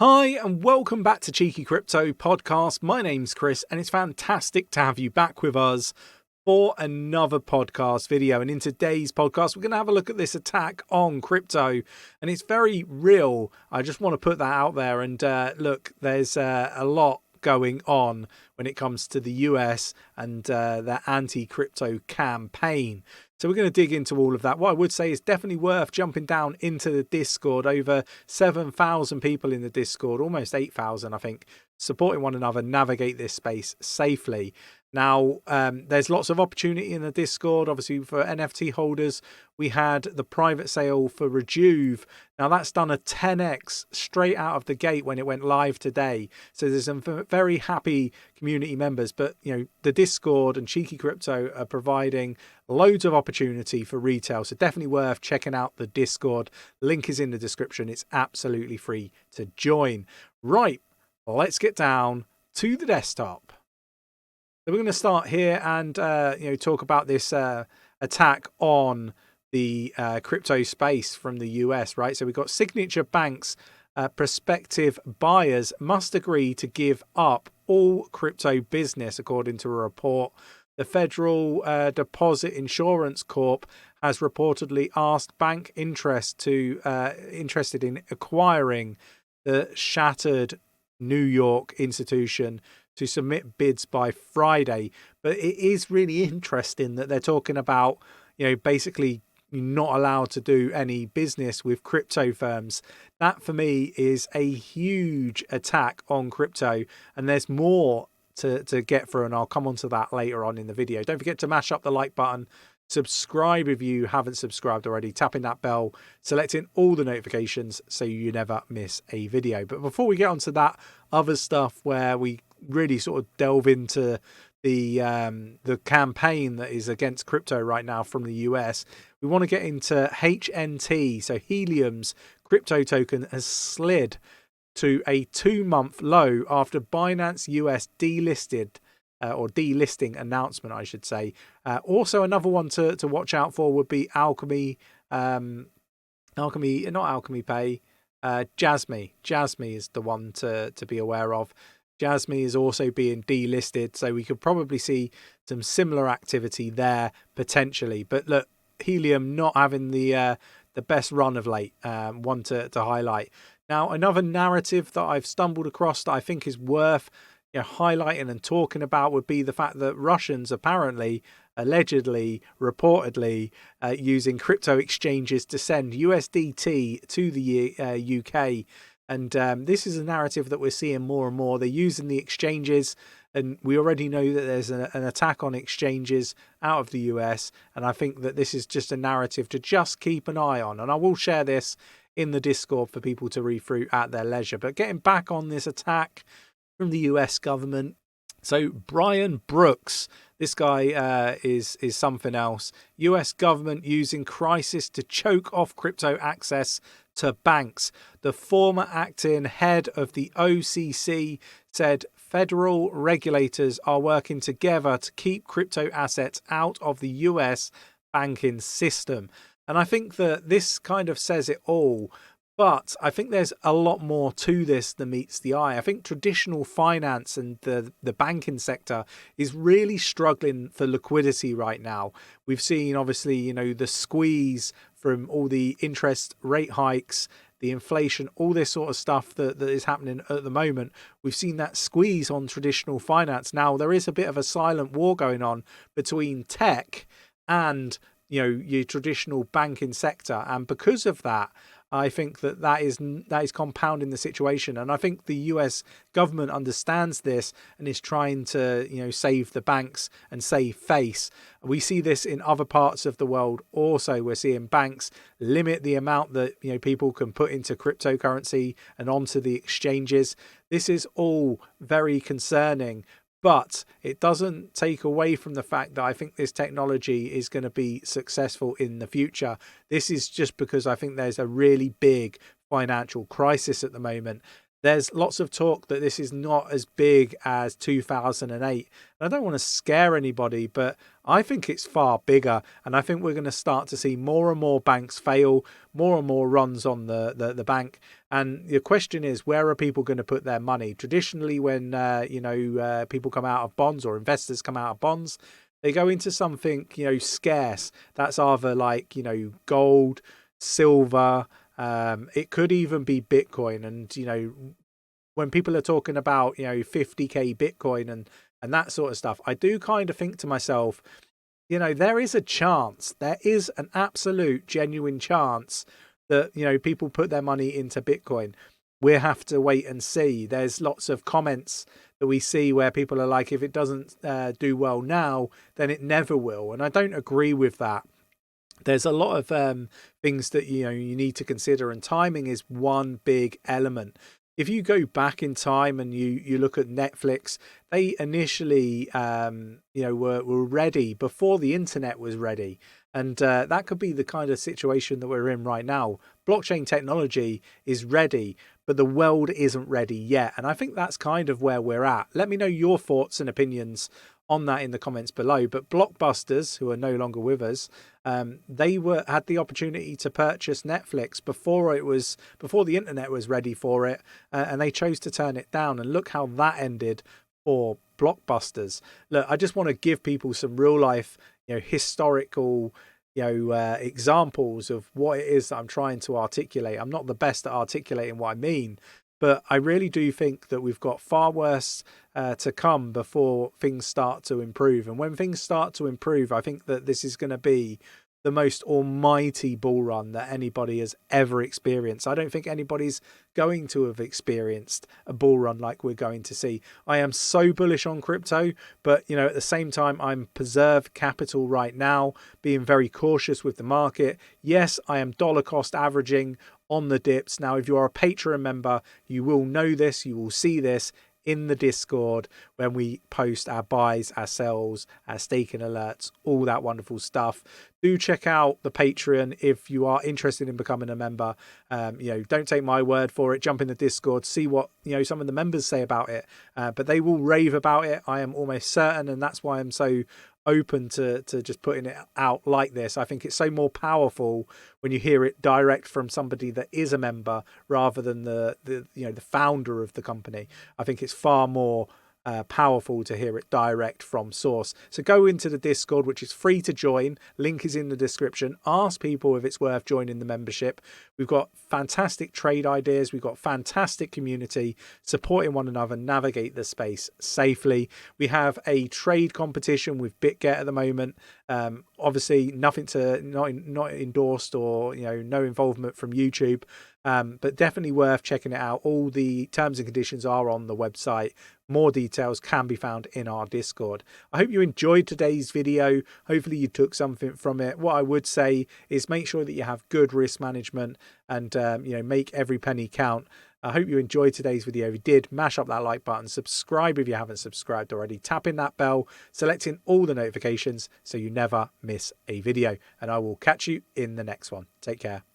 Hi and welcome back to Cheeky Crypto Podcast. My name's Chris and it's fantastic to have you back with us for another podcast video. And in today's podcast, we're going to have a look at this attack on crypto, and it's very real. I just want to put that out there. And look, there's a lot going on when it comes to the US and their anti-crypto campaign. So we're going to dig into all of that. What I would say is definitely worth jumping down into the Discord. Over 7,000 people in the Discord, almost 8,000, I think, supporting one another, navigate this space safely. Now, there's lots of opportunity in the Discord. Obviously, for NFT holders, we had the private sale for 𝗕𝗓𝗪. Now, that's done a 10x straight out of the gate when it went live today. So there's some very happy community members. But, you know, the Discord and Cheeky Crypto are providing loads of opportunity for retail. So definitely worth checking out the Discord. Link is in the description. It's absolutely free to join. Right, let's get down to the desktop. So we're going to start here and talk about this attack on the crypto space from the US, right? So we've got Signature Bank's prospective buyers must agree to give up crypto business, according to a report. The Federal Deposit Insurance Corp has reportedly asked bank interested in acquiring the shattered New York institution to submit bids by Friday. But it is really interesting that they're talking about, basically not allowed to do any business with crypto firms. That for me is a huge attack on crypto, and there's more to get through, and I'll come on to that later on in the video. Don't forget to mash up the like button, subscribe if you haven't subscribed already, tapping that bell, selecting all the notifications so you never miss a video. But before we get onto that other stuff where we really sort of delve into the campaign that is against crypto right now from the US, we want to get into HNT. So Helium's crypto token has slid to a 2-month low after Binance US delisting announcement, I should say. Also, another one to watch out for would be 𝗕𝗃𝗪𝗓, 𝗕𝗫𝗓 is the one to be aware of. 𝗕𝗫𝗓 is also being delisted, so we could probably see some similar activity there potentially. But look, Helium not having the best run of late, one to highlight. Now, another narrative that I've stumbled across that I think is worth highlighting and talking about would be the fact that Russians apparently, allegedly, reportedly using crypto exchanges to send USDT to the UK. And this is a narrative that we're seeing more and more. They're using the exchanges, and we already know that there's an attack on exchanges out of the US. And I think that this is just a narrative to just keep an eye on. And I will share this in the Discord for people to read through at their leisure. But getting back on this attack from the US government. So Brian Brooks, this guy is something else. US government using crisis to choke off crypto access to banks. The former acting head of the OCC said federal regulators are working together to keep crypto assets out of the US banking system. And I think that this kind of says it all. But I think there's a lot more to this than meets the eye. I think traditional finance and the banking sector is really struggling for liquidity right now. We've seen, obviously, the squeeze from all the interest rate hikes, the inflation, all this sort of stuff that is happening at the moment. We've seen that squeeze on traditional finance. Now, there is a bit of a silent war going on between tech and your traditional banking sector. And because of that, I think that is compounding the situation. And I think the US government understands this and is trying to, save the banks and save face. We see this in other parts of the world also. We're seeing banks limit the amount that, people can put into cryptocurrency and onto the exchanges. This is all very concerning. But it doesn't take away from the fact that I think this technology is going to be successful in the future. This is just because I think there's a really big financial crisis at the moment. There's lots of talk that this is not as big as 2008. And I don't want to scare anybody, but I think it's far bigger. And I think we're going to start to see more and more banks fail, more and more runs on the bank. And the question is, where are people going to put their money? Traditionally, when people come out of bonds, or investors come out of bonds, they go into something, scarce. That's either like, gold, silver. It could even be Bitcoin. And, when people are talking about, 50k Bitcoin and that sort of stuff, I do kind of think to myself, there is a chance, there is an absolute genuine chance that, people put their money into Bitcoin. We'll have to wait and see. There's lots of comments that we see where people are like, if it doesn't do well now, then it never will. And I don't agree with that. There's a lot of things that, you need to consider, and timing is one big element. If you go back in time and you look at Netflix, they initially, were ready before the internet was ready. And that could be the kind of situation that we're in right now. Blockchain technology is ready, but the world isn't ready yet. And I think that's kind of where we're at. Let me know your thoughts and opinions on that in the comments below. But Blockbusters, who are no longer with us, they had the opportunity to purchase Netflix before the internet was ready for it, and they chose to turn it down. And look how that ended for Blockbusters. Look, I just want to give people some real life, historical, examples of what it is that I'm trying to articulate. I'm not the best at articulating what I mean, but I really do think that we've got far worse to come before things start to improve. And when things start to improve, I think that this is going to be the most almighty bull run that anybody has ever experienced. I don't think anybody's going to have experienced a bull run like we're going to see. I am so bullish on crypto, but at the same time, I'm preserve capital right now, being very cautious with the market. Yes, I am dollar cost averaging on the dips. Now, if you are a Patreon member, you will know this, you will see this in the Discord when we post our buys, our sells, our staking alerts, all that wonderful stuff. Do check out the Patreon if you are interested in becoming a member. Don't take my word for it. Jump in the Discord, see what some of the members say about it. But they will rave about it, I am almost certain, and that's why I'm so open to just putting it out like this. I think it's so more powerful when you hear it direct from somebody that is a member rather than the founder of the company. I think it's far more powerful to hear it direct from source. So go into the Discord, which is free to join. Link is in the description. Ask people if it's worth joining the membership. We've got fantastic trade ideas. We've got fantastic community supporting one another, navigate the space safely. We have a trade competition with BitGet at the moment. Obviously nothing not endorsed, or no involvement from YouTube, but definitely worth checking it out. All the terms and conditions are on the website. More details can be found in our Discord. I hope you enjoyed today's video. Hopefully you took something from it. What I would say is make sure that you have good risk management and make every penny count. I hope you enjoyed today's video. If you did, mash up that like button, subscribe if you haven't subscribed already, tap in that bell, selecting all the notifications so you never miss a video, and I will catch you in the next one. Take care.